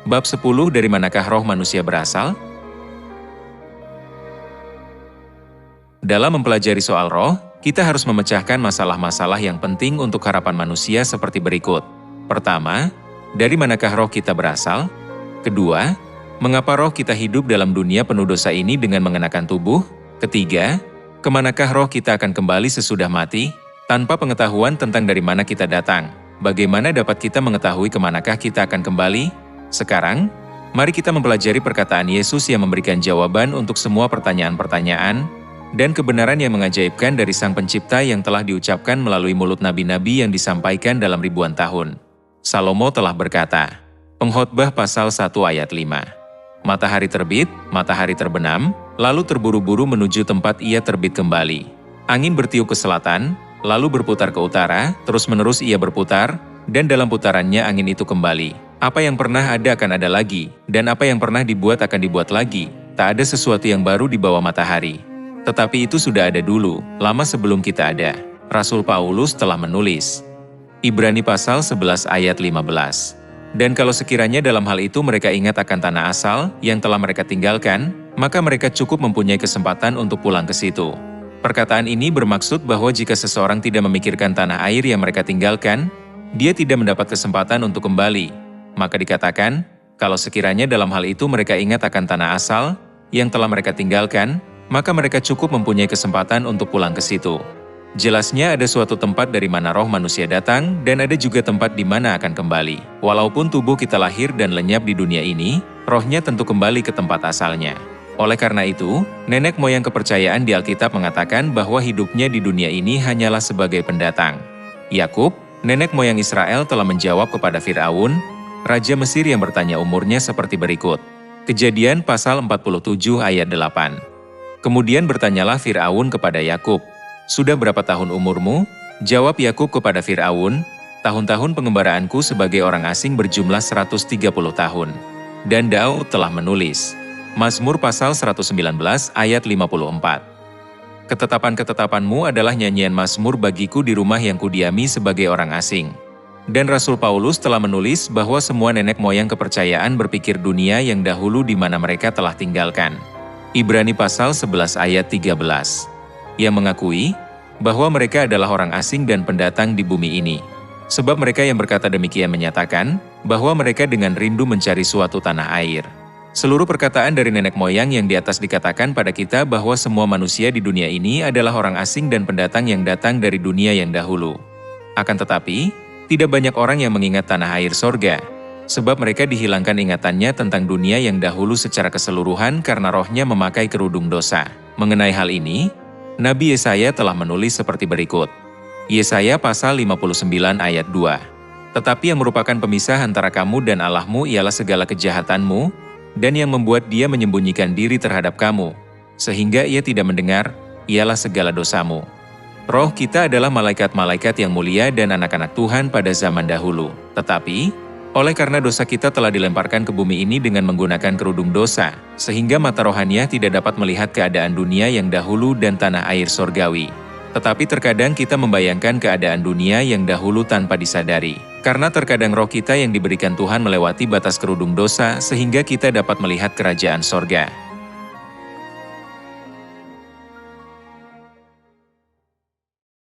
Bab 10 Dari manakah roh manusia berasal? Dalam mempelajari soal roh, kita harus memecahkan masalah-masalah yang penting untuk harapan manusia seperti berikut. Pertama, dari manakah roh kita berasal? Kedua, mengapa roh kita hidup dalam dunia penuh dosa ini dengan mengenakan tubuh? Ketiga, kemanakah roh kita akan kembali sesudah mati? Tanpa pengetahuan tentang dari mana kita datang, bagaimana dapat kita mengetahui kemanakah kita akan kembali? Sekarang, mari kita mempelajari perkataan Yesus yang memberikan jawaban untuk semua pertanyaan-pertanyaan dan kebenaran yang mengajaibkan dari Sang Pencipta yang telah diucapkan melalui mulut nabi-nabi yang disampaikan dalam ribuan tahun. Salomo telah berkata, Pengkhotbah pasal 1 ayat 5. Matahari terbit, matahari terbenam, lalu terburu-buru menuju tempat ia terbit kembali. Angin bertiup ke selatan, lalu berputar ke utara, terus-menerus ia berputar, dan dalam putarannya angin itu kembali. Apa yang pernah ada akan ada lagi, dan apa yang pernah dibuat akan dibuat lagi. Tak ada sesuatu yang baru di bawah matahari. Tetapi itu sudah ada dulu, lama sebelum kita ada. Rasul Paulus telah menulis. Ibrani pasal 11 ayat 15. Dan kalau sekiranya dalam hal itu mereka ingat akan tanah asal yang telah mereka tinggalkan, maka mereka cukup mempunyai kesempatan untuk pulang ke situ. Perkataan ini bermaksud bahwa jika seseorang tidak memikirkan tanah air yang mereka tinggalkan, dia tidak mendapat kesempatan untuk kembali. Maka dikatakan, kalau sekiranya dalam hal itu mereka ingat akan tanah asal yang telah mereka tinggalkan, maka mereka cukup mempunyai kesempatan untuk pulang ke situ. Jelasnya ada suatu tempat dari mana roh manusia datang dan ada juga tempat di mana akan kembali. Walaupun tubuh kita lahir dan lenyap di dunia ini, rohnya tentu kembali ke tempat asalnya. Oleh karena itu, nenek moyang kepercayaan di Alkitab mengatakan bahwa hidupnya di dunia ini hanyalah sebagai pendatang. Yakub, nenek moyang Israel telah menjawab kepada Firaun, Raja Mesir yang bertanya umurnya seperti berikut. Kejadian pasal 47 ayat 8. Kemudian bertanyalah Firaun kepada Yakub, "Sudah berapa tahun umurmu?" Jawab Yakub kepada Firaun, "Tahun-tahun pengembaraanku sebagai orang asing berjumlah 130 tahun." Dan Daud telah menulis, Mazmur pasal 119 ayat 54. Ketetapan-ketetapanmu adalah nyanyian Mazmur bagiku di rumah yang kudiami sebagai orang asing. Dan Rasul Paulus telah menulis bahwa semua nenek moyang kepercayaan berpikir dunia yang dahulu di mana mereka telah tinggalkan. Ibrani pasal 11 ayat 13. Yang mengakui bahwa mereka adalah orang asing dan pendatang di bumi ini. Sebab mereka yang berkata demikian menyatakan bahwa mereka dengan rindu mencari suatu tanah air. Seluruh perkataan dari nenek moyang yang di atas dikatakan pada kita bahwa semua manusia di dunia ini adalah orang asing dan pendatang yang datang dari dunia yang dahulu. Akan tetapi, tidak banyak orang yang mengingat tanah air sorga, sebab mereka dihilangkan ingatannya tentang dunia yang dahulu secara keseluruhan karena rohnya memakai kerudung dosa. Mengenai hal ini, Nabi Yesaya telah menulis seperti berikut. Yesaya pasal 59 ayat 2. Tetapi yang merupakan pemisah antara kamu dan Allahmu ialah segala kejahatanmu, dan yang membuat dia menyembunyikan diri terhadap kamu, sehingga ia tidak mendengar, ialah segala dosamu. Roh kita adalah malaikat-malaikat yang mulia dan anak-anak Tuhan pada zaman dahulu. Tetapi, oleh karena dosa kita telah dilemparkan ke bumi ini dengan menggunakan kerudung dosa, sehingga mata rohaniah tidak dapat melihat keadaan dunia yang dahulu dan tanah air sorgawi. Tetapi terkadang kita membayangkan keadaan dunia yang dahulu tanpa disadari. Karena terkadang roh kita yang diberikan Tuhan melewati batas kerudung dosa sehingga kita dapat melihat kerajaan sorga.